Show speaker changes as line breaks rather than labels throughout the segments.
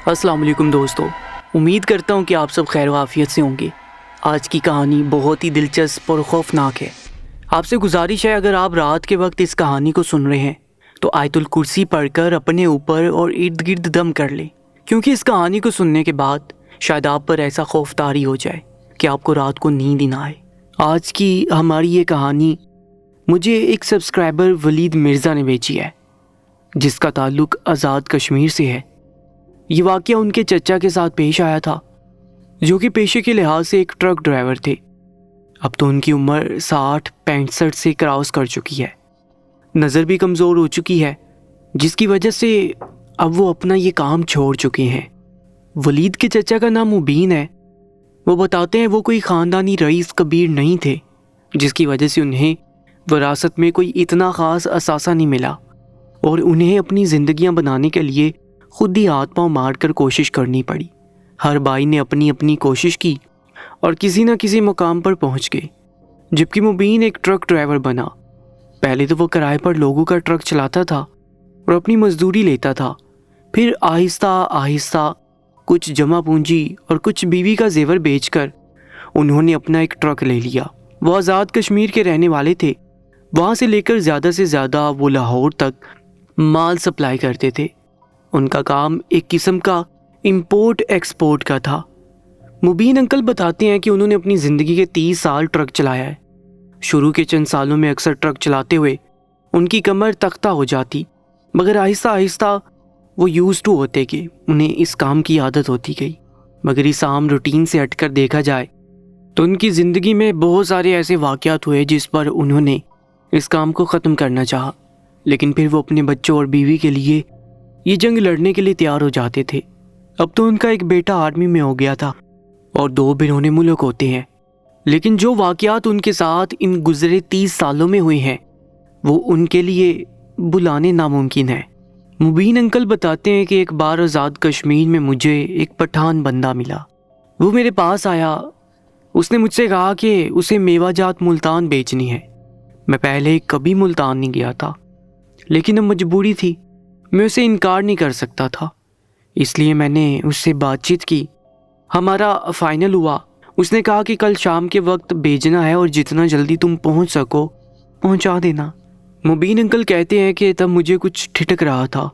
السلام علیکم دوستو، امید کرتا ہوں کہ آپ سب خیر و عافیت سے ہوں گے۔ آج کی کہانی بہت ہی دلچسپ اور خوفناک ہے۔ آپ سے گزارش ہے، اگر آپ رات کے وقت اس کہانی کو سن رہے ہیں تو آیت الکرسی پڑھ کر اپنے اوپر اور ارد گرد دم کر لیں، کیونکہ اس کہانی کو سننے کے بعد شاید آپ پر ایسا خوف طاری ہو جائے کہ آپ کو رات کو نیند ہی نہ آئے۔ آج کی ہماری یہ کہانی مجھے ایک سبسکرائبر ولید مرزا نے بھیجی ہے، جس کا تعلق آزاد کشمیر سے ہے۔ یہ واقعہ ان کے چچا کے ساتھ پیش آیا تھا، جو کہ پیشے کے لحاظ سے ایک ٹرک ڈرائیور تھے۔ اب تو ان کی عمر 60-65 سے کراس کر چکی ہے، نظر بھی کمزور ہو چکی ہے، جس کی وجہ سے اب وہ اپنا یہ کام چھوڑ چکے ہیں۔ ولید کے چچا کا نام مبین ہے۔ وہ بتاتے ہیں وہ کوئی خاندانی رئیس کبیر نہیں تھے، جس کی وجہ سے انہیں وراثت میں کوئی اتنا خاص اثاثہ نہیں ملا، اور انہیں اپنی زندگیاں بنانے کے لیے خود ہی ہاتھ پاؤں مار کر کوشش کرنی پڑی۔ ہر بھائی نے اپنی اپنی کوشش کی اور کسی نہ کسی مقام پر پہنچ گئے، جبکہ مبین ایک ٹرک ڈرائیور بنا۔ پہلے تو وہ کرائے پر لوگوں کا ٹرک چلاتا تھا اور اپنی مزدوری لیتا تھا، پھر آہستہ آہستہ کچھ جمع پونجی اور کچھ بیوی کا زیور بیچ کر انہوں نے اپنا ایک ٹرک لے لیا۔ وہ آزاد کشمیر کے رہنے والے تھے، وہاں سے لے کر زیادہ سے زیادہ وہ لاہور تک مال سپلائی کرتے تھے۔ ان کا کام ایک قسم کا امپورٹ ایکسپورٹ کا تھا۔ مبین انکل بتاتے ہیں کہ انہوں نے اپنی زندگی کے 30 سال ٹرک چلایا ہے۔ شروع کے چند سالوں میں اکثر ٹرک چلاتے ہوئے ان کی کمر تختہ ہو جاتی، مگر آہستہ آہستہ وہ یوز ٹو ہوتے کہ انہیں اس کام کی عادت ہوتی گئی۔ مگر اس عام روٹین سے ہٹ کر دیکھا جائے تو ان کی زندگی میں بہت سارے ایسے واقعات ہوئے جس پر انہوں نے اس کام کو ختم کرنا چاہا، لیکن پھر وہ اپنے بچوں اور بیوی کے لیے یہ جنگ لڑنے کے لیے تیار ہو جاتے تھے۔ اب تو ان کا ایک بیٹا آرمی میں ہو گیا تھا اور 2 بیرون ملک ہوتے ہیں، لیکن جو واقعات ان کے ساتھ ان گزرے 30 سالوں میں ہوئے ہیں وہ ان کے لیے بلانے ناممکن ہے۔ مبین انکل بتاتے ہیں کہ ایک بار آزاد کشمیر میں مجھے ایک پٹھان بندہ ملا۔ وہ میرے پاس آیا، اس نے مجھ سے کہا کہ اسے میوہ جات ملتان بیچنی ہے۔ میں پہلے کبھی ملتان نہیں گیا تھا، لیکن اب مجبوری تھی، میں اسے انکار نہیں کر سکتا تھا، اس لیے میں نے اس سے بات چیت کی۔ ہمارا فائنل ہوا۔ اس نے کہا کہ کل شام کے وقت بھیجنا ہے اور جتنا جلدی تم پہنچ سکو پہنچا دینا۔ مبین انکل کہتے ہیں کہ تب مجھے کچھ ٹھٹک رہا تھا،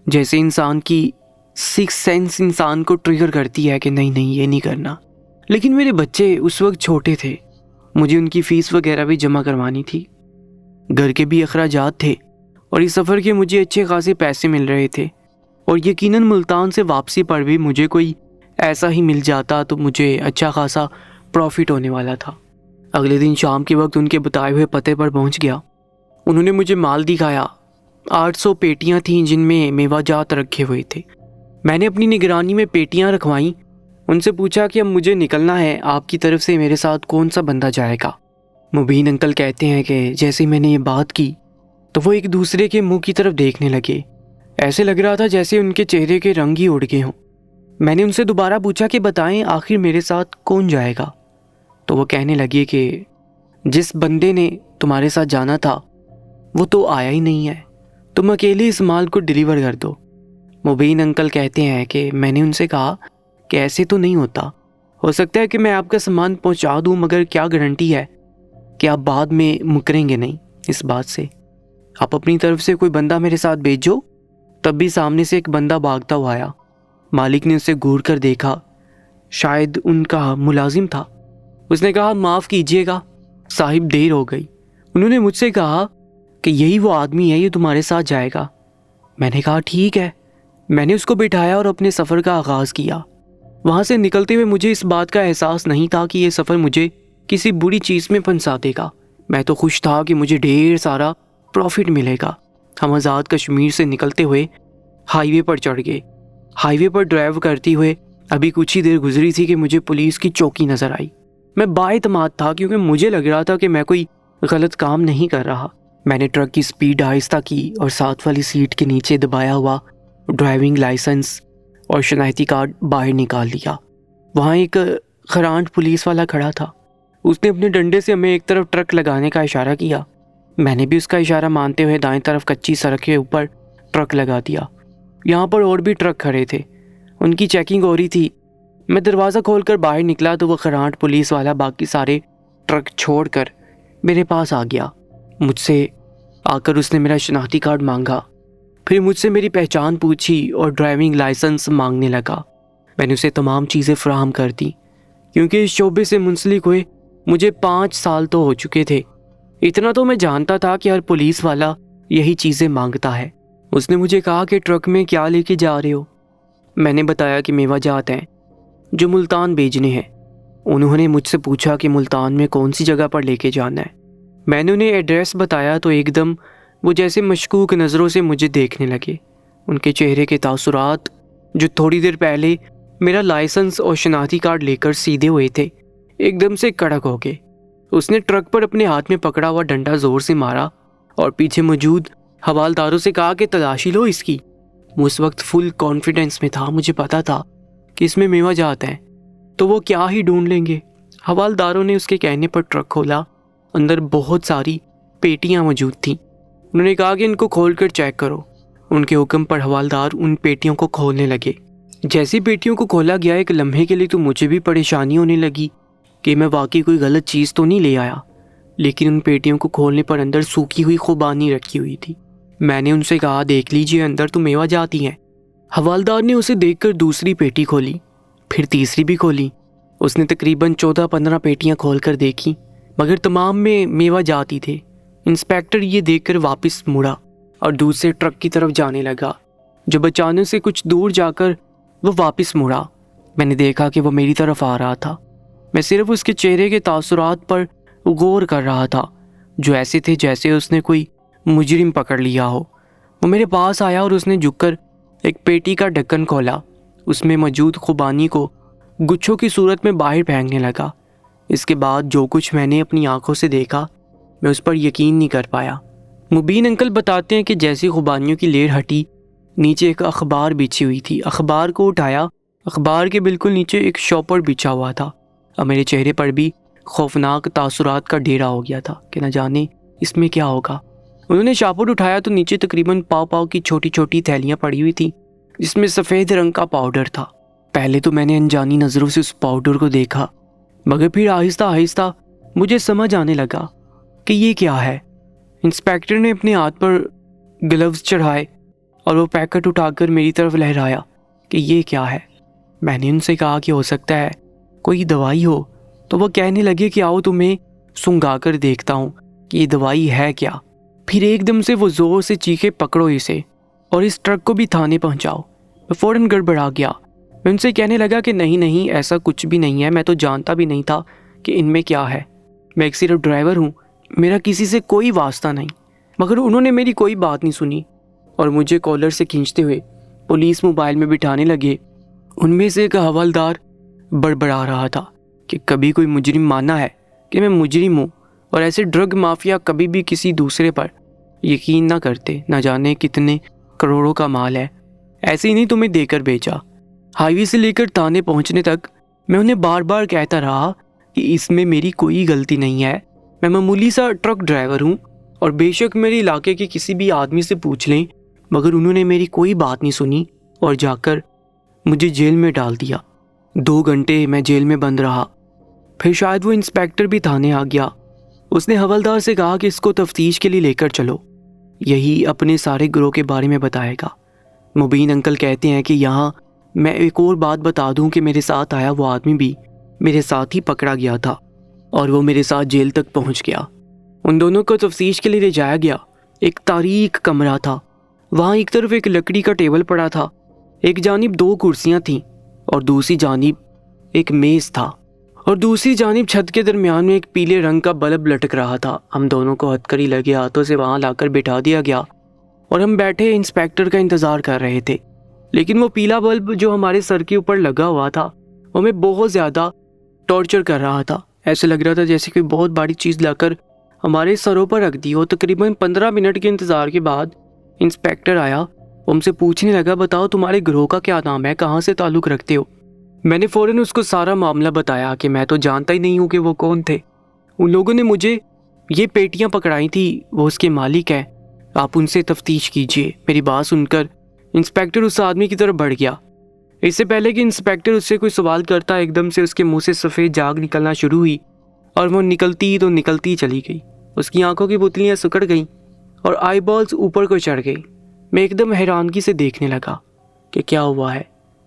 جیسے انسان کی سکس سینس انسان کو ٹریگر کرتی ہے کہ نہیں یہ نہیں کرنا۔ لیکن میرے بچے اس وقت چھوٹے تھے، مجھے ان کی فیس وغیرہ بھی جمع کروانی تھی، گھر کے بھی اخراجات تھے، اور اس سفر کے مجھے اچھے خاصے پیسے مل رہے تھے، اور یقیناً ملتان سے واپسی پر بھی مجھے کوئی ایسا ہی مل جاتا تو مجھے اچھا خاصا پروفٹ ہونے والا تھا۔ اگلے دن شام کے وقت ان کے بتائے ہوئے پتے پر پہنچ گیا۔ انہوں نے مجھے مال دکھایا۔ 800 پیٹیاں تھیں جن میں میوہ جات رکھے ہوئے تھے۔ میں نے اپنی نگرانی میں پیٹیاں رکھوائیں، ان سے پوچھا کہ اب مجھے نکلنا ہے، آپ کی طرف سے میرے ساتھ کون سا بندہ جائے گا؟ مبین انکل کہتے ہیں کہ جیسے میں نے یہ بات کی تو وہ ایک دوسرے کے منہ کی طرف دیکھنے لگے، ایسے لگ رہا تھا جیسے ان کے چہرے کے رنگ ہی اڑ گئے ہوں۔ میں نے ان سے دوبارہ پوچھا کہ بتائیں آخر میرے ساتھ کون جائے گا؟ تو وہ کہنے لگے کہ جس بندے نے تمہارے ساتھ جانا تھا وہ تو آیا ہی نہیں ہے، تم اکیلے اس مال کو ڈیلیور کر دو۔ مبین انکل کہتے ہیں کہ میں نے ان سے کہا کہ ایسے تو نہیں ہوتا، ہو سکتا ہے کہ میں آپ کا سامان پہنچا دوں، مگر کیا گارنٹی ہے کہ آپ بعد میں مکریں گے نہیں اس بات سے؟ آپ اپنی طرف سے کوئی بندہ میرے ساتھ بھیجو۔ تب بھی سامنے سے ایک بندہ بھاگتا ہوا آیا۔ مالک نے اسے گھور کر دیکھا، شاید ان کا ملازم تھا۔ اس نے کہا معاف کیجیے گا صاحب، دیر ہو گئی۔ انہوں نے مجھ سے کہا کہ یہی وہ آدمی ہے، یہ تمہارے ساتھ جائے گا۔ میں نے کہا ٹھیک ہے۔ میں نے اس کو بٹھایا اور اپنے سفر کا آغاز کیا۔ وہاں سے نکلتے ہوئے مجھے اس بات کا احساس نہیں تھا کہ یہ سفر مجھے کسی بری چیز میں پھنسا دے گا۔ میں تو خوش تھا کہ مجھے ڈھیر سارا پروفٹ ملے گا۔ ہم آزاد کشمیر سے نکلتے ہوئے ہائی وے پر چڑھ گئے۔ ہائی وے پر ڈرائیو کرتے ہوئے ابھی کچھ ہی دیر گزری تھی کہ مجھے پولیس کی چوکی نظر آئی۔ میں بااعتماد تھا کیونکہ مجھے لگ رہا تھا کہ میں کوئی غلط کام نہیں کر رہا۔ میں نے ٹرک کی سپیڈ آہستہ کی اور ساتھ والی سیٹ کے نیچے دبایا ہوا ڈرائیونگ لائسنس اور شناختی کارڈ باہر نکال لیا۔ وہاں ایک خرانٹ پولیس والا کھڑا تھا۔ اس نے اپنے ڈنڈے سے ہمیں ایک طرف ٹرک لگانے کا اشارہ کیا۔ میں نے بھی اس کا اشارہ مانتے ہوئے دائیں طرف کچی سڑک کے اوپر ٹرک لگا دیا۔ یہاں پر اور بھی ٹرک کھڑے تھے۔ ان کی چیکنگ ہو رہی تھی۔ میں دروازہ کھول کر باہر نکلا تو وہ خراٹ پولیس والا باقی سارے ٹرک چھوڑ کر میرے پاس آ گیا۔ مجھ سے آ کر اس نے میرا شناختی کارڈ مانگا، پھر مجھ سے میری پہچان پوچھی اور ڈرائیونگ لائسنس مانگنے لگا۔ میں نے اسے تمام چیزیں فراہم کر دی، کیونکہ اس شعبے سے منسلک ہوئے مجھے 5 سال تو ہو چکے تھے۔ اتنا تو میں جانتا تھا کہ ہر پولیس والا یہی چیزیں مانگتا ہے۔ اس نے مجھے کہا کہ ٹرک میں کیا لے کے جا رہے ہو؟ میں نے بتایا کہ میوہ جات ہیں جو ملتان بھیجنے ہیں۔ انہوں نے مجھ سے پوچھا کہ ملتان میں کون سی جگہ پر لے کے جانا ہے۔ میں نے انہیں ایڈریس بتایا تو ایک دم وہ جیسے مشکوک نظروں سے مجھے دیکھنے لگے۔ ان کے چہرے کے تاثرات جو تھوڑی دیر پہلے میرا لائسنس اور شناختی کارڈ لے کر سیدھے ہوئے تھے، ایک دم سے کڑک ہو گئے۔ اس نے ٹرک پر اپنے ہاتھ میں پکڑا ہوا ڈنڈا زور سے مارا اور پیچھے موجود حوالداروں سے کہا کہ تلاشی لو اس کی۔ میں اس وقت فل کانفیڈنس میں تھا، مجھے پتا تھا کہ اس میں میوہ جات ہیں تو وہ کیا ہی ڈھونڈ لیں گے۔ حوالداروں نے اس کے کہنے پر ٹرک کھولا، اندر بہت ساری پیٹیاں موجود تھیں۔ انہوں نے کہا کہ ان کو کھول کر چیک کرو۔ ان کے حکم پر حوالدار ان پیٹیوں کو کھولنے لگے۔ جیسی پیٹیوں کو کھولا گیا، ایک لمحے کے لیے تو مجھے بھی پریشانی ہونے لگی کہ میں واقعی کوئی غلط چیز تو نہیں لے آیا، لیکن ان پیٹیوں کو کھولنے پر اندر سوکھی ہوئی خوبانی رکھی ہوئی تھی۔ میں نے ان سے کہا دیکھ لیجئے اندر تو میوہ جاتی ہیں۔ حوالدار نے اسے دیکھ کر دوسری پیٹی کھولی، پھر تیسری بھی کھولی۔ اس نے تقریباً 14-15 پیٹیاں کھول کر دیکھی، مگر تمام میں میوہ جاتی تھے۔ انسپیکٹر یہ دیکھ کر واپس مڑا اور دوسرے ٹرک کی طرف جانے لگا۔ جب اچانک سے کچھ دور جا کر وہ واپس مڑا، میں نے دیکھا کہ وہ میری طرف آ رہا تھا۔ میں صرف اس کے چہرے کے تاثرات پر غور کر رہا تھا، جو ایسے تھے جیسے اس نے کوئی مجرم پکڑ لیا ہو۔ وہ میرے پاس آیا اور اس نے جھک کر ایک پیٹی کا ڈھکن کھولا۔ اس میں موجود خوبانی کو گچھوں کی صورت میں باہر پھینکنے لگا۔ اس کے بعد جو کچھ میں نے اپنی آنکھوں سے دیکھا، میں اس پر یقین نہیں کر پایا۔ مبین انکل بتاتے ہیں کہ جیسی خوبانیوں کی لیر ہٹی، نیچے ایک اخبار بچھی ہوئی تھی۔ اخبار کو اٹھایا، اخبار کے بالکل نیچے ایک شاپر بچھا ہوا تھا۔ اب میرے چہرے پر بھی خوفناک تاثرات کا ڈیرا ہو گیا تھا کہ نہ جانے اس میں کیا ہوگا۔ انہوں نے شاپر اٹھایا تو نیچے تقریباً پاؤ کی چھوٹی چھوٹی تھیلیاں پڑی ہوئی تھیں، جس میں سفید رنگ کا پاؤڈر تھا۔ پہلے تو میں نے انجانی نظروں سے اس پاؤڈر کو دیکھا، مگر پھر آہستہ آہستہ مجھے سمجھ آنے لگا کہ یہ کیا ہے۔ انسپیکٹر نے اپنے ہاتھ پر گلوز چڑھائے اور وہ پیکٹ اٹھا کر میری طرف لہرایا کہ یہ کیا ہے۔ میں نے ان سے کہا کہ ہو سکتا ہے کوئی دوائی ہو، تو وہ کہنے لگے کہ آؤ تمہیں سنگھا کر دیکھتا ہوں کہ یہ دوائی ہے کیا۔ پھر ایک دم سے وہ زور سے چیخے پکڑو اسے اور اس ٹرک کو بھی تھانے پہنچاؤ۔ میں فوراً گڑبڑا گیا۔ میں ان سے کہنے لگا کہ نہیں ایسا کچھ بھی نہیں ہے، میں تو جانتا بھی نہیں تھا کہ ان میں کیا ہے، میں ایک صرف ڈرائیور ہوں، میرا کسی سے کوئی واسطہ نہیں۔ مگر انہوں نے میری کوئی بات نہیں سنی اور مجھے کالر سے کھینچتے ہوئے پولیس موبائل میں بٹھانے لگے۔ ان میں سے ایک حوالدار بڑبڑا رہا تھا کہ کبھی کوئی مجرم مانا ہے کہ میں مجرم ہوں، اور ایسے ڈرگ مافیا کبھی بھی کسی دوسرے پر یقین نہ کرتے، نہ جانے کتنے کروڑوں کا مال ہے، ایسے ہی نہیں تمہیں دے کر بیچا۔ ہائی وے سے لے کر تانے پہنچنے تک میں انہیں بار بار کہتا رہا کہ اس میں میری کوئی غلطی نہیں ہے، میں معمولی سا ٹرک ڈرائیور ہوں، اور بے شک میرے علاقے کے کسی بھی آدمی سے پوچھ لیں۔ مگر انہوں نے میری کوئی بات نہیں سنی اور جا کر مجھے جیل میں ڈال دیا۔ 2 گھنٹے میں جیل میں بند رہا۔ پھر شاید وہ انسپیکٹر بھی تھانے آ گیا۔ اس نے حوالدار سے کہا کہ اس کو تفتیش کے لیے لے کر چلو، یہی اپنے سارے گروہ کے بارے میں بتائے گا۔ مبین انکل کہتے ہیں کہ یہاں میں ایک اور بات بتا دوں کہ میرے ساتھ آیا وہ آدمی بھی میرے ساتھ ہی پکڑا گیا تھا اور وہ میرے ساتھ جیل تک پہنچ گیا۔ ان دونوں کو تفتیش کے لیے لے جایا گیا۔ ایک تاریک کمرہ تھا، وہاں ایک طرف ایک لکڑی کا ٹیبل پڑا تھا، ایک جانب 2 کرسیاں تھیں اور دوسری جانب ایک میز تھا، اور دوسری جانب چھت کے درمیان میں ایک پیلے رنگ کا بلب لٹک رہا تھا۔ ہم دونوں کو ہتھکڑی لگے ہاتھوں سے وہاں لا کر بٹھا دیا گیا اور ہم بیٹھے انسپیکٹر کا انتظار کر رہے تھے۔ لیکن وہ پیلا بلب جو ہمارے سر کے اوپر لگا ہوا تھا، وہ ہمیں بہت زیادہ ٹارچر کر رہا تھا۔ ایسے لگ رہا تھا جیسے کوئی بہت بڑی چیز لا کر ہمارے سروں پر رکھ دی ہو۔ تقریباً 15 منٹ کے انتظار کے بعد انسپیکٹر آیا۔ وہ ہم سے پوچھنے لگا بتاؤ تمہارے گروہ کا کیا نام ہے، کہاں سے تعلق رکھتے ہو؟ میں نے فوراً اس کو سارا معاملہ بتایا کہ میں تو جانتا ہی نہیں ہوں کہ وہ کون تھے۔ ان لوگوں نے مجھے یہ پیٹیاں پکڑائی تھی، وہ اس کے مالک ہیں، آپ ان سے تفتیش کیجئے۔ میری بات سن کر انسپیکٹر اس آدمی کی طرف بڑھ گیا۔ اس سے پہلے کہ انسپیکٹر اس سے کوئی سوال کرتا، ایک دم سے اس کے منہ سے سفید جاگ نکلنا شروع ہوئی اور وہ نکلتی تو نکلتی چلی گئی۔ اس کی آنکھوں کی پتلیاں سکڑ گئیں اور آئی بالز اوپر کو چڑھ گئی۔ میں ایک دم حیرانگی سے دیکھنے لگا کہ کیا ہوا ہے۔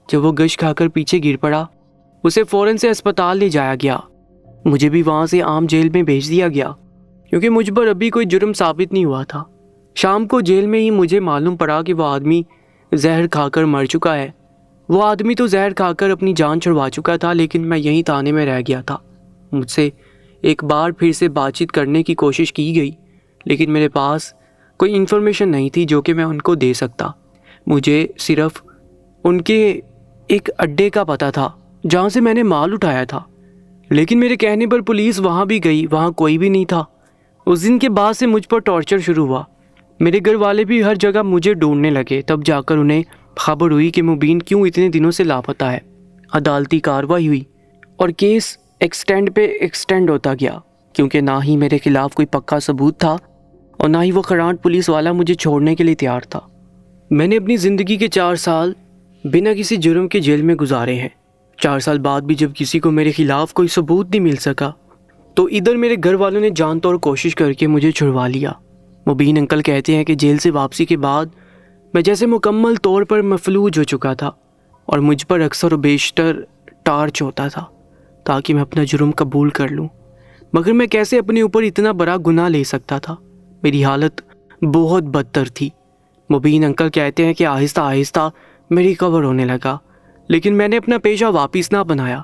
جب وہ گش کھا کر پیچھے گر پڑا، اسے فوراً سے اسپتال لے جایا گیا۔ مجھے بھی وہاں سے عام جیل میں بھیج دیا گیا کیونکہ مجھ پر ابھی کوئی جرم ثابت نہیں ہوا تھا۔ شام کو جیل میں ہی مجھے معلوم پڑا کہ وہ آدمی زہر کھا کر مر چکا ہے۔ وہ آدمی تو زہر کھا کر اپنی جان چھڑوا چکا تھا، لیکن میں یہیں تانے میں رہ گیا تھا۔ مجھ سے ایک بار پھر سے بات چیت کرنے کی کوشش کی گئی، لیکن میرے پاس کوئی انفارمیشن نہیں تھی جو کہ میں ان کو دے سکتا۔ مجھے صرف ان کے ایک اڈے کا پتہ تھا جہاں سے میں نے مال اٹھایا تھا، لیکن میرے کہنے پر پولیس وہاں بھی گئی، وہاں کوئی بھی نہیں تھا۔ اس دن کے بعد سے مجھ پر ٹارچر شروع ہوا۔ میرے گھر والے بھی ہر جگہ مجھے ڈھونڈنے لگے، تب جا کر انہیں خبر ہوئی کہ مبین کیوں اتنے دنوں سے لاپتہ ہے۔ عدالتی کارروائی ہوئی اور کیس ایکسٹینڈ ہوتا گیا، کیونکہ نہ ہی میرے خلاف کوئی پکا ثبوت تھا اور نہ ہی وہ خرانٹ پولیس والا مجھے چھوڑنے کے لیے تیار تھا۔ میں نے اپنی زندگی کے 4 سال بنا کسی جرم کے جیل میں گزارے ہیں۔ 4 سال بعد بھی جب کسی کو میرے خلاف کوئی ثبوت نہیں مل سکا تو ادھر میرے گھر والوں نے جان توڑ کوشش کر کے مجھے چھڑوا لیا۔ مبین انکل کہتے ہیں کہ جیل سے واپسی کے بعد میں جیسے مکمل طور پر مفلوج ہو چکا تھا اور مجھ پر اکثر و بیشتر ٹارچ ہوتا تھا تاکہ میں اپنا جرم قبول کر لوں، مگر میں کیسے اپنے اوپر اتنا بڑا گناہ لے سکتا تھا؟ میری حالت بہت بدتر تھی۔ مبین انکل کہتے ہیں کہ آہستہ آہستہ میں ریکور ہونے لگا، لیکن میں نے اپنا پیشہ واپس نہ بنایا۔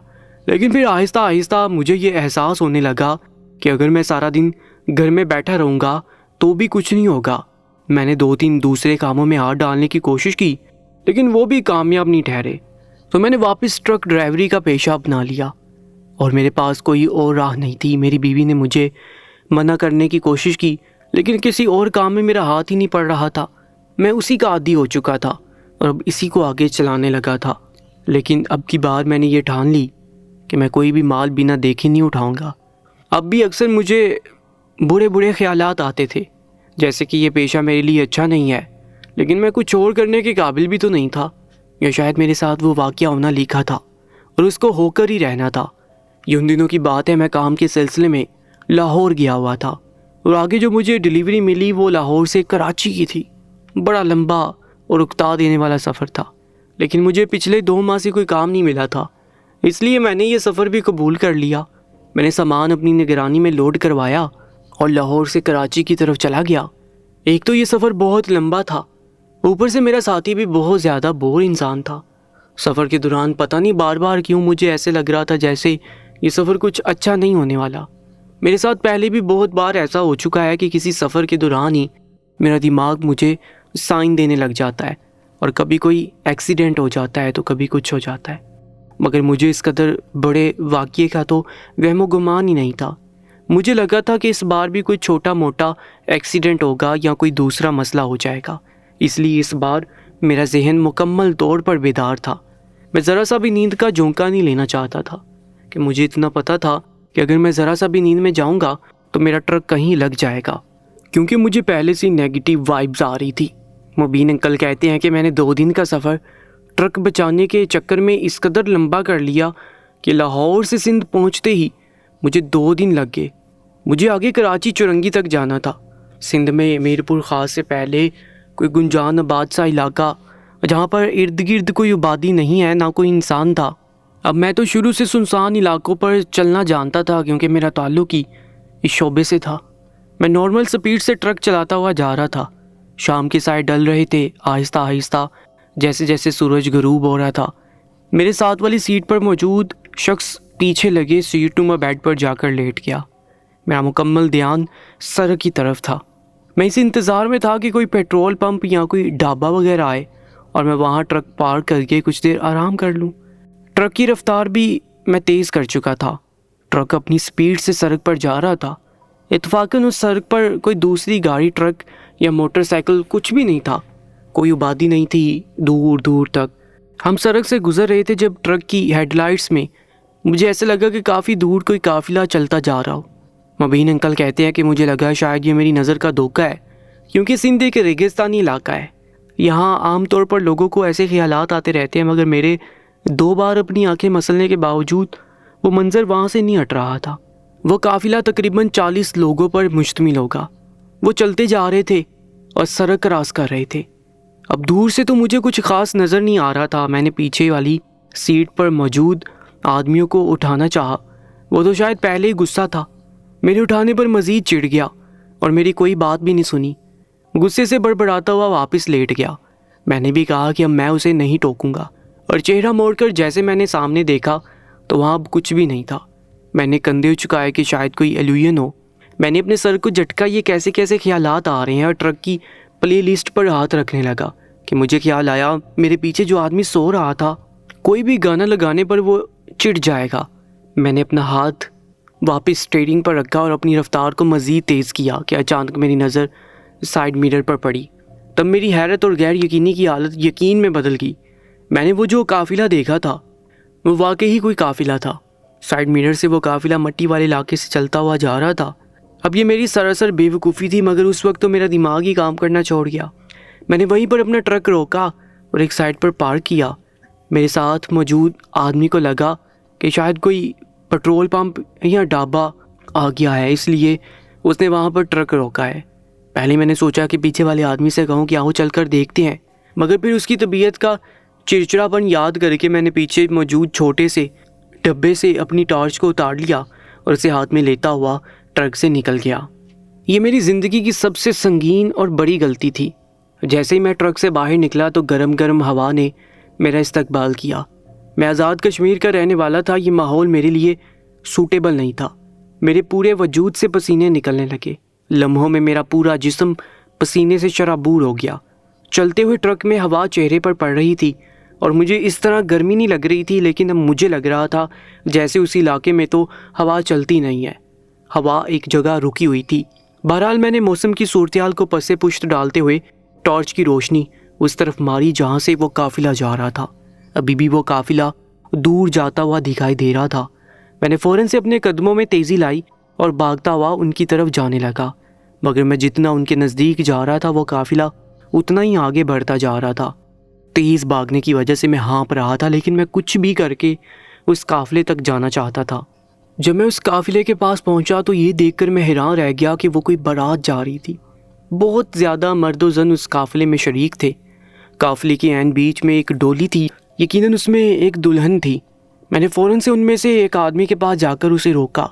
لیکن پھر آہستہ آہستہ مجھے یہ احساس ہونے لگا کہ اگر میں سارا دن گھر میں بیٹھا رہوں گا تو بھی کچھ نہیں ہوگا۔ میں نے 2-3 دوسرے کاموں میں ہاتھ ڈالنے کی کوشش کی، لیکن وہ بھی کامیاب نہیں ٹھہرے، تو میں نے واپس ٹرک ڈرائیوری کا پیشہ اپنا لیا اور میرے پاس کوئی اور راہ نہیں تھی۔ میری بیوی نے مجھے منع کرنے کی کوشش کی، لیکن کسی اور کام میں میرا ہاتھ ہی نہیں پڑ رہا تھا۔ میں اسی کا عادی ہو چکا تھا اور اب اسی کو آگے چلانے لگا تھا۔ لیکن اب کی بار میں نے یہ ٹھان لی کہ میں کوئی بھی مال بنا دیکھے نہیں اٹھاؤں گا۔ اب بھی اکثر مجھے برے خیالات آتے تھے، جیسے کہ یہ پیشہ میرے لیے اچھا نہیں ہے، لیکن میں کچھ اور کرنے کے قابل بھی تو نہیں تھا، یا شاید میرے ساتھ وہ واقعہ ہونا لکھا تھا اور اس کو ہو کر ہی رہنا تھا۔ یہ ان دنوں کی بات ہے، میں کام کے سلسلے میں لاہور گیا ہوا تھا اور آگے جو مجھے ڈیلیوری ملی وہ لاہور سے کراچی کی تھی۔ بڑا لمبا اور اکتا دینے والا سفر تھا، لیکن مجھے پچھلے 2 ماہ سے کوئی کام نہیں ملا تھا، اس لیے میں نے یہ سفر بھی قبول کر لیا۔ میں نے سامان اپنی نگرانی میں لوڈ کروایا اور لاہور سے کراچی کی طرف چلا گیا۔ ایک تو یہ سفر بہت لمبا تھا، اوپر سے میرا ساتھی بھی بہت زیادہ بور انسان تھا۔ سفر کے دوران پتہ نہیں بار بار کیوں مجھے ایسے لگ رہا تھا جیسے یہ سفر کچھ اچھا نہیں ہونے والا۔ میرے ساتھ پہلے بھی بہت بار ایسا ہو چکا ہے کہ کسی سفر کے دوران ہی میرا دماغ مجھے سائن دینے لگ جاتا ہے اور کبھی کوئی ایکسیڈنٹ ہو جاتا ہے تو کبھی کچھ ہو جاتا ہے، مگر مجھے اس قدر بڑے واقعے کا تو وہم و گمان ہی نہیں تھا۔ مجھے لگا تھا کہ اس بار بھی کوئی چھوٹا موٹا ایکسیڈنٹ ہوگا یا کوئی دوسرا مسئلہ ہو جائے گا، اس لیے اس بار میرا ذہن مکمل طور پر بیدار تھا۔ میں ذرا سا بھی نیند کا جھونکا نہیں لینا چاہتا تھا کہ مجھے اتنا پتہ تھا کہ اگر میں ذرا سا بھی نیند میں جاؤں گا تو میرا ٹرک کہیں لگ جائے گا، کیونکہ مجھے پہلے سے نیگیٹو وائبز آ رہی تھی۔ مبین انکل کہتے ہیں کہ میں نے 2 دن کا سفر ٹرک بچانے کے چکر میں اس قدر لمبا کر لیا کہ لاہور سے سندھ پہنچتے ہی مجھے 2 دن لگ گئے۔ مجھے آگے کراچی چورنگی تک جانا تھا۔ سندھ میں میرپور خاص سے پہلے کوئی گنجان آباد سا علاقہ جہاں پر ارد گرد کوئی آبادی نہیں ہے، نہ کوئی انسان تھا۔ اب میں تو شروع سے سنسان علاقوں پر چلنا جانتا تھا کیونکہ میرا تعلق ہی اس شعبے سے تھا۔ میں نارمل سپیڈ سے ٹرک چلاتا ہوا جا رہا تھا۔ شام کے سائے ڈل رہے تھے آہستہ آہستہ جیسے جیسے سورج غروب ہو رہا تھا۔ میرے ساتھ والی سیٹ پر موجود شخص پیچھے لگے سیٹ نما بیڈ پر جا کر لیٹ گیا۔ میرا مکمل دھیان سڑک کی طرف تھا۔ میں اس انتظار میں تھا کہ کوئی پیٹرول پمپ یا کوئی ڈھابا وغیرہ آئے اور میں وہاں ٹرک پارک کر کے کچھ دیر آرام کر لوں۔ ٹرک کی رفتار بھی میں تیز کر چکا تھا۔ ٹرک اپنی سپیڈ سے سڑک پر جا رہا تھا۔ اتفاقاً اس سڑک پر کوئی دوسری گاڑی، ٹرک یا موٹر سائیکل کچھ بھی نہیں تھا، کوئی آبادی نہیں تھی دور دور تک۔ ہم سڑک سے گزر رہے تھے جب ٹرک کی ہیڈ لائٹس میں مجھے ایسے لگا کہ کافی دور کوئی قافلہ چلتا جا رہا ہو۔ مبین انکل کہتے ہیں کہ مجھے لگا شاید یہ میری نظر کا دھوکہ ہے، کیونکہ سندھ ایک ریگستانی علاقہ ہے۔ یہاں عام طور پر لوگوں کو ایسے خیالات آتے رہتے ہیں، مگر میرے 2 بار اپنی آنکھیں مسلنے کے باوجود وہ منظر وہاں سے نہیں ہٹ رہا تھا۔ وہ قافلہ تقریباً 40 لوگوں پر مشتمل ہوگا۔ وہ چلتے جا رہے تھے اور سڑک کراس کر رہے تھے۔ اب دور سے تو مجھے کچھ خاص نظر نہیں آ رہا تھا۔ میں نے پیچھے والی سیٹ پر موجود آدمیوں کو اٹھانا چاہا، وہ تو شاید پہلے ہی غصہ تھا۔ میرے اٹھانے پر مزید چڑ گیا اور میری کوئی بات بھی نہیں سنی۔ غصے سے بڑبڑاتا ہوا واپس لیٹ گیا۔ میں نے بھی کہا کہ اب میں اسے نہیں ٹوکوں گا، اور چہرہ موڑ کر جیسے میں نے سامنے دیکھا تو وہاں اب کچھ بھی نہیں تھا۔ میں نے کندھے چکائے کہ شاید کوئی ایلیون ہو۔ میں نے اپنے سر کو جھٹکا، یہ کیسے کیسے خیالات آ رہے ہیں، اور ٹرک کی پلے لسٹ پر ہاتھ رکھنے لگا کہ مجھے خیال آیا میرے پیچھے جو آدمی سو رہا تھا، کوئی بھی گانا لگانے پر وہ چڑ جائے گا۔ میں نے اپنا ہاتھ واپس اسٹیئرنگ پر رکھا اور اپنی رفتار کو مزید تیز کیا کہ اچانک میری نظر سائیڈ میرر پر پڑی۔ تب میری حیرت اور غیر یقینی کی حالت یقین میں بدل گئی۔ میں نے وہ جو قافلہ دیکھا تھا وہ واقعی کوئی قافلہ تھا۔ سائیڈ میرر سے وہ قافلہ مٹی والے علاقے سے چلتا ہوا جا رہا تھا۔ اب یہ میری سراسر بے وقوفی تھی، مگر اس وقت تو میرا دماغ ہی کام کرنا چھوڑ گیا۔ میں نے وہیں پر اپنا ٹرک روکا اور ایک سائڈ پر پارک کیا۔ میرے ساتھ موجود آدمی کو لگا کہ شاید کوئی پٹرول پمپ یا ڈھابہ آ گیا ہے، اس لیے اس نے وہاں پر ٹرک روکا ہے۔ پہلے میں نے سوچا کہ پیچھے والے آدمی سے کہوں کہ آؤ چل کر دیکھتے ہیں، مگر پھر اس کی طبیعت کا چڑچڑاپن یاد کر کے میں نے پیچھے موجود چھوٹے سے ڈبے سے اپنی ٹارچ کو اتار لیا اور اسے ہاتھ میں لیتا ہوا ٹرک سے نکل گیا۔ یہ میری زندگی کی سب سے سنگین اور بڑی غلطی تھی۔ جیسے ہی میں ٹرک سے باہر نکلا تو گرم گرم ہوا نے میرا استقبال کیا۔ میں آزاد کشمیر کا رہنے والا تھا، یہ ماحول میرے لیے سوٹیبل نہیں تھا۔ میرے پورے وجود سے پسینے نکلنے لگے۔ لمحوں میں میرا پورا جسم پسینے سے شرابور ہو گیا۔ چلتے ہوئے ٹرک میں ہوا چہرے پر پڑ رہی تھی اور مجھے اس طرح گرمی نہیں لگ رہی تھی، لیکن اب مجھے لگ رہا تھا جیسے اس علاقے میں تو ہوا چلتی نہیں ہے، ہوا ایک جگہ رکی ہوئی تھی۔ بہرحال میں نے موسم کی صورتحال کو پس پشت ڈالتے ہوئے ٹارچ کی روشنی اس طرف ماری جہاں سے وہ قافلہ جا رہا تھا۔ ابھی بھی وہ قافلہ دور جاتا ہوا دکھائی دے رہا تھا۔ میں نے فوراً سے اپنے قدموں میں تیزی لائی اور بھاگتا ہوا ان کی طرف جانے لگا، مگر میں جتنا ان کے نزدیک جا رہا تھا وہ قافلہ اتنا ہی آگے بڑھتا جا رہا تھا۔ تیز بھاگنے کی وجہ سے میں ہانپ رہا تھا، لیکن میں کچھ بھی کر کے اس قافلے تک جانا چاہتا تھا۔ جب میں اس قافلے کے پاس پہنچا تو یہ دیکھ کر میں حیران رہ گیا کہ وہ کوئی بارات جا رہی تھی۔ بہت زیادہ مرد و زن اس قافلے میں شریک تھے۔ قافلے کے عین بیچ میں ایک ڈولی تھی، یقیناً اس میں ایک دلہن تھی۔ میں نے فوراً سے ان میں سے ایک آدمی کے پاس جا کر اسے روکا۔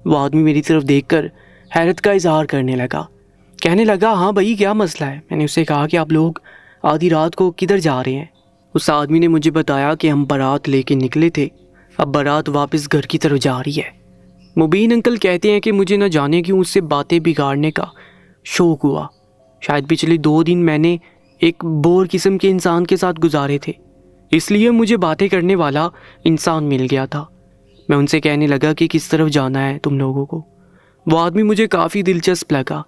وہ آدمی میری طرف دیکھ کر حیرت کا اظہار کرنے لگا، کہنے لگا ہاں بھائی کیا مسئلہ ہے؟ میں نے اسے کہا کہ آپ لوگ آدھی رات کو کدھر جا رہے ہیں؟ اس آدمی نے مجھے بتایا کہ ہم بارات لے کے نکلے تھے، اب بارات واپس گھر کی طرف جا رہی ہے۔ مبین انکل کہتے ہیں کہ مجھے نہ جانے کیوں اس سے باتیں بگاڑنے کا شوق ہوا۔ شاید پچھلے 2 دن میں نے ایک بور قسم کے انسان کے ساتھ گزارے تھے، اس لیے مجھے باتیں کرنے والا انسان مل گیا تھا۔ میں ان سے کہنے لگا کہ کس طرف جانا ہے تم لوگوں کو۔ وہ آدمی مجھے کافی دلچسپ لگا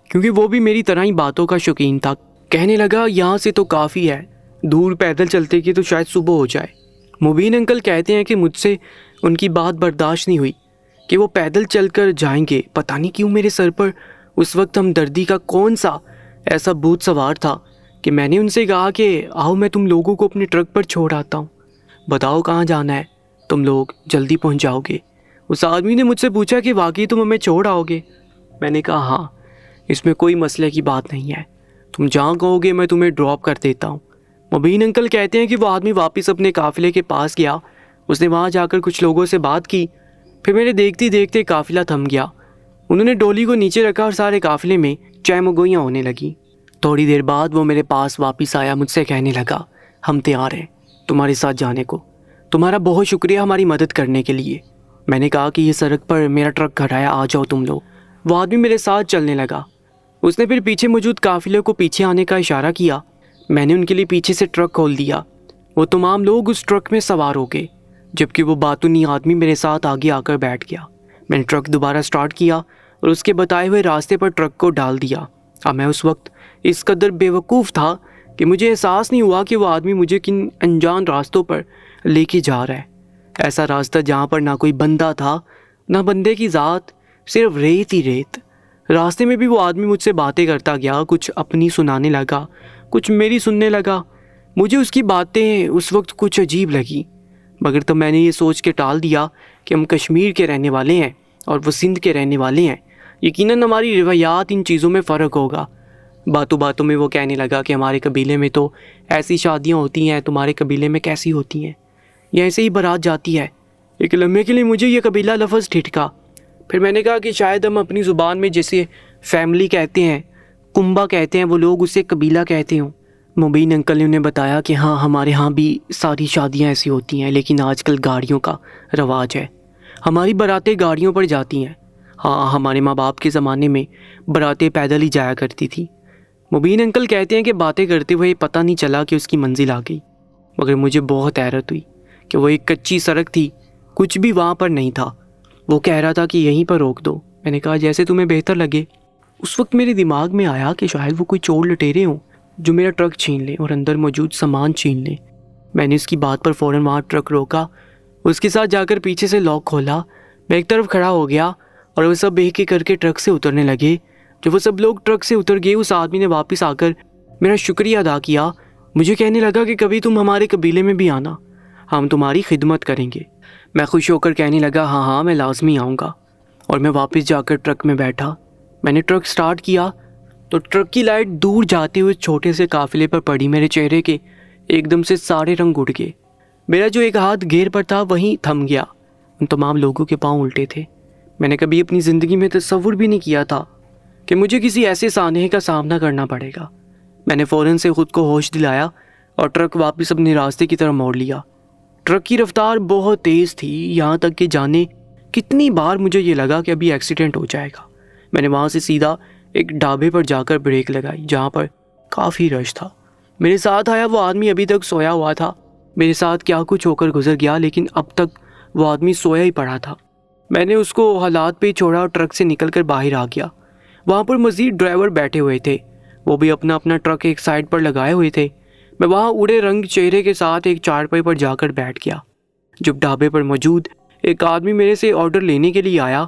کیونکہ وہ بھی میری طرح ہی باتوں کا شوقین تھا۔ کہنے لگا یہاں سے تو کافی ہے، دور پیدل چلتے کی تو شاید صبح ہو جائے۔ مبین انکل کہتے ہیں کہ مجھ سے ان کی بات برداشت نہیں ہوئی کہ وہ پیدل چل کر جائیں گے۔ پتہ نہیں کیوں میرے سر پر اس وقت ہمدردی کا کون سا ایسا بھوت سوار تھا کہ میں نے ان سے کہا کہ آؤ میں تم لوگوں کو اپنے ٹرک پر چھوڑ آتا ہوں، بتاؤ کہاں جانا ہے، تم لوگ جلدی پہنچ جاؤ گے۔ اس آدمی نے مجھ سے پوچھا کہ واقعی تم ہمیں چھوڑ آؤ گے؟ میں نے کہا ہاں، اس میں کوئی مسئلے کی بات نہیں ہے، تم جہاں کہو گے میں تمہیں ڈراپ کر دیتا ہوں۔ مبین انکل کہتے ہیں کہ وہ آدمی واپس اپنے قافلے کے پاس گیا، اس نے وہاں جا کر کچھ لوگوں سے بات کی، پھر میرے دیکھتے دیکھتے قافلہ تھم گیا۔ انہوں نے ڈولی کو نیچے رکھا اور سارے قافلے میں چہ مگوئیاں ہونے لگیں۔ تھوڑی دیر بعد وہ میرے پاس واپس آیا، مجھ سے کہنے لگا ہم تیار ہیں تمہارے ساتھ جانے کو، تمہارا بہت شکریہ ہماری مدد کرنے کے لیے۔ میں نے کہا کہ یہ سڑک پر میرا ٹرک کھڑا ہے، آ جاؤ تم لوگ۔ وہ آدمی میرے ساتھ چلنے لگا، اس نے پھر پیچھے موجود قافلے کو پیچھے آنے کا اشارہ کیا۔ میں نے ان کے لیے پیچھے سے ٹرک کھول دیا، وہ تمام لوگ اس ٹرک میں سوار ہو گئے، جبکہ وہ باتونی آدمی میرے ساتھ آگے آ کر بیٹھ گیا۔ میں نے ٹرک دوبارہ سٹارٹ کیا اور اس کے بتائے ہوئے راستے پر ٹرک کو ڈال دیا۔ اب میں اس وقت اس قدر بے وقوف تھا کہ مجھے احساس نہیں ہوا کہ وہ آدمی مجھے کن انجان راستوں پر لے کے جا رہا ہے۔ ایسا راستہ جہاں پر نہ کوئی بندہ تھا، نہ بندے کی ذات، صرف ریت ہی ریت۔ راستے میں بھی وہ آدمی مجھ سے باتیں کرتا گیا، کچھ اپنی سنانے لگا، کچھ میری سننے لگا۔ مجھے اس کی باتیں اس وقت کچھ عجیب لگی۔ مگر تب میں نے یہ سوچ کے ٹال دیا کہ ہم کشمیر کے رہنے والے ہیں اور وہ سندھ کے رہنے والے ہیں، یقیناً ہماری روایات ان چیزوں میں فرق ہوگا۔ باتوں باتوں میں وہ کہنے لگا کہ ہمارے قبیلے میں تو ایسی شادیاں ہوتی ہیں، تمہارے قبیلے میں کیسی ہوتی ہیں، یہ ایسے ہی بارات جاتی ہے۔ ایک لمحے کے لیے مجھے یہ قبیلہ لفظ ٹھٹکا، پھر میں نے کہا کہ شاید ہم اپنی زبان میں جسے فیملی کہتے ہیں، کنبہ کہتے ہیں، وہ لوگ اسے قبیلہ کہتے ہوں۔ مبین انکل نے انہیں بتایا کہ ہاں ہمارے ہاں بھی ساری شادیاں ایسی ہوتی ہیں، لیکن آج کل گاڑیوں کا رواج ہے، ہماری باراتیں گاڑیوں پر جاتی ہیں۔ ہاں ہمارے ماں باپ کے زمانے میں باراتیں پیدل ہی جایا کرتی تھی۔ مبین انکل کہتے ہیں کہ باتیں کرتے ہوئے پتہ نہیں چلا کہ اس کی منزل آ گئی، مگر مجھے بہت حیرت ہوئی کہ وہ ایک کچی سڑک تھی، کچھ بھی وہاں پر نہیں تھا۔ وہ کہہ رہا تھا کہ یہیں پر روک دو۔ میں نے کہا جیسے تمہیں بہتر لگے۔ اس وقت میرے دماغ میں آیا کہ شاید وہ کوئی چور لٹیرے ہوں جو میرا ٹرک چھین لیں اور اندر موجود سامان چھین لیں۔ میں نے اس کی بات پر فوراً وہاں ٹرک روکا، اس کے ساتھ جا کر پیچھے سے لاک کھولا، میں ایک طرف کھڑا ہو گیا اور وہ سب ایک ایک کر کے ٹرک سے اترنے لگے۔ جب وہ سب لوگ ٹرک سے اتر گئے، اس آدمی نے واپس آ کر میرا شکریہ ادا کیا، مجھے کہنے لگا کہ کبھی تم ہمارے قبیلے میں بھی آنا، ہم تمہاری خدمت کریں گے۔ میں خوش ہو کر کہنے لگا ہاں ہاں میں لازمی آؤں گا، اور میں واپس جا کر ٹرک میں بیٹھا۔ میں نے ٹرک سٹارٹ کیا تو ٹرک کی لائٹ دور جاتے ہوئے چھوٹے سے قافلے پر پڑی، میرے چہرے کے ایک دم سے سارے رنگ اڑ گئے۔ میرا جو ایک ہاتھ گیئر پر تھا وہیں تھم گیا۔ ان تمام لوگوں کے پاؤں الٹے تھے۔ میں نے کبھی اپنی زندگی میں تصور بھی نہیں کیا تھا کہ مجھے کسی ایسے سانحے کا سامنا کرنا پڑے گا۔ میں نے فوراً سے خود کو ہوش دلایا اور ٹرک واپس اپنے راستے کی طرف موڑ لیا۔ ٹرک کی رفتار بہت تیز تھی، یہاں تک کہ جانے کتنی بار مجھے یہ لگا کہ ابھی ایکسیڈنٹ ہو جائے گا۔ میں نے وہاں سے سیدھا ایک ڈھابے پر جا کر بریک لگائی جہاں پر کافی رش تھا۔ میرے ساتھ آیا وہ آدمی ابھی تک سویا ہوا تھا۔ میرے ساتھ کیا کچھ ہو کر گزر گیا، لیکن اب تک وہ آدمی سویا ہی پڑا تھا۔ میں نے اس کو حالات پہ ہی چھوڑا اور ٹرک سے نکل کر باہر آ گیا۔ وہاں پر مزید ڈرائیور بیٹھے ہوئے تھے، وہ بھی اپنا اپنا ٹرک ایک سائڈ پر لگائے ہوئے تھے۔ میں وہاں اڑے رنگ چہرے کے ساتھ ایک چارپائی پر جا کر بیٹھ گیا۔ جب ڈھابے پر موجود ایک آدمی میرے سے آرڈر لینے کے لیے آیا،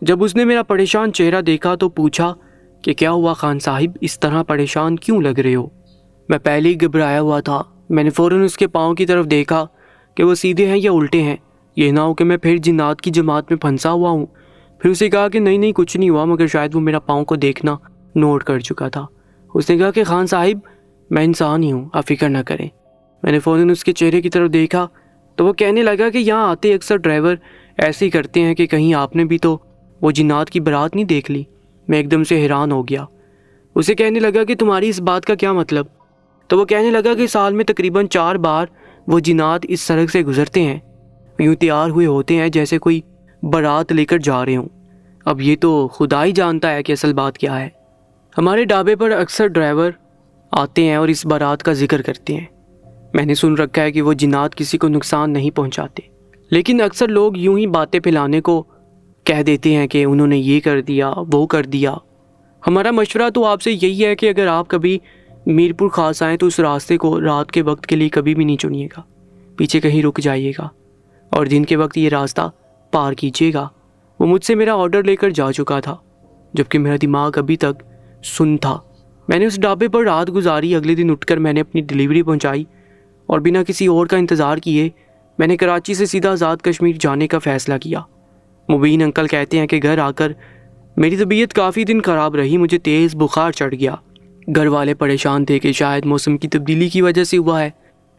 جب اس نے میرا پریشان چہرہ دیکھا تو پوچھا کہ کیا ہوا خان صاحب، اس طرح پریشان کیوں لگ رہے ہو؟ میں پہلے ہی گھبرایا ہوا تھا۔ میں نے فوراً اس کے پاؤں کی طرف دیکھا کہ وہ سیدھے ہیں یا الٹے ہیں، یہ نہ ہو کہ میں پھر جنات کی جماعت میں پھنسا ہوا ہوں۔ پھر اسے کہا کہ نہیں نہیں کچھ نہیں ہوا، مگر شاید وہ میرا پاؤں کو دیکھنا نوٹ کر چکا تھا۔ اس نے کہا کہ خان صاحب میں انسان ہی ہوں، آپ فکر نہ کریں۔ میں نے فوراً اس کے چہرے کی طرف دیکھا تو وہ کہنے لگا کہ یہاں آتے اکثر ڈرائیور ایسے ہی کرتے ہیں کہ کہیں آپ نے بھی تو وہ جنات کی بارات نہیں دیکھ لی۔ میں ایک دم سے حیران ہو گیا۔ اسے کہنے لگا کہ تمہاری اس بات کا کیا مطلب؟ تو وہ کہنے لگا کہ سال میں تقریباً 4 بار وہ جنات اس سڑک سے گزرتے ہیں، یوں تیار ہوئے ہوتے ہیں جیسے کوئی بارات لے کر جا رہے ہوں۔ اب یہ تو خدا ہی جانتا ہے کہ اصل بات کیا ہے۔ ہمارے ڈھابے پر اکثر ڈرائیور آتے ہیں اور اس بارات کا ذکر کرتے ہیں۔ میں نے سن رکھا ہے کہ وہ جنات کسی کو نقصان نہیں پہنچاتے، لیکن اکثر لوگ یوں ہی باتیں پھیلانے کو کہہ دیتے ہیں کہ انہوں نے یہ کر دیا وہ کر دیا۔ ہمارا مشورہ تو آپ سے یہی ہے کہ اگر آپ کبھی میرپور خاص آئیں تو اس راستے کو رات کے وقت کے لیے کبھی بھی نہیں چنیے گا، پیچھے کہیں رک جائیے گا اور دن کے وقت یہ راستہ پار کیجیے گا۔ وہ مجھ سے میرا آرڈر لے کر جا چکا تھا، جبکہ میرا دماغ ابھی تک سن تھا۔ میں نے اس ڈھابے پر رات گزاری۔ اگلے دن اٹھ کر میں نے اپنی ڈلیوری پہنچائی اور بنا کسی اور کا انتظار کیے میں نے کراچی سے سیدھا آزاد کشمیر جانے کا فیصلہ کیا۔ مبین انکل کہتے ہیں کہ گھر آ کر میری طبیعت کافی دن خراب رہی، مجھے تیز بخار چڑھ گیا۔ گھر والے پریشان تھے کہ شاید موسم کی تبدیلی کی وجہ سے ہوا ہے،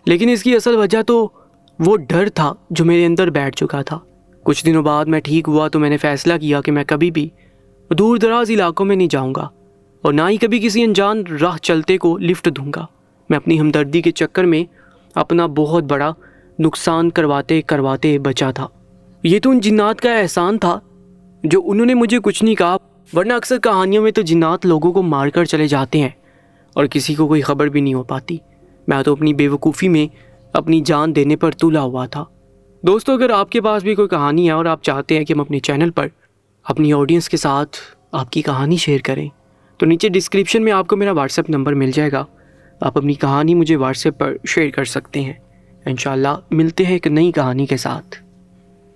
لیکن اس کی اصل وجہ تو وہ ڈر تھا جو میرے اندر بیٹھ چکا تھا۔ کچھ دنوں بعد میں ٹھیک ہوا تو میں نے فیصلہ کیا کہ میں کبھی بھی دور دراز علاقوں میں نہیں جاؤں گا اور نہ ہی کبھی کسی انجان راہ چلتے کو لفٹ دوں گا۔ میں اپنی ہمدردی کے چکر میں اپنا بہت بڑا نقصان کرواتے بچا تھا۔ یہ تو ان جنات کا احسان تھا جو انہوں نے مجھے کچھ نہیں کہا، ورنہ اکثر کہانیوں میں تو جنات لوگوں کو مار کر چلے جاتے ہیں اور کسی کو کوئی خبر بھی نہیں ہو پاتی۔ میں تو اپنی بے وقوفی میں اپنی جان دینے پر تلا ہوا تھا۔ دوستو، اگر آپ کے پاس بھی کوئی کہانی ہے اور آپ چاہتے ہیں کہ ہم اپنے چینل پر اپنی آڈینس کے ساتھ آپ کی کہانی شیئر کریں تو نیچے ڈسکرپشن میں آپ کو میرا واٹس ایپ نمبر مل جائے گا، آپ اپنی کہانی مجھے واٹس ایپ پر شیئر کر سکتے ہیں۔ انشاءاللہ ملتے ہیں ایک نئی کہانی کے ساتھ۔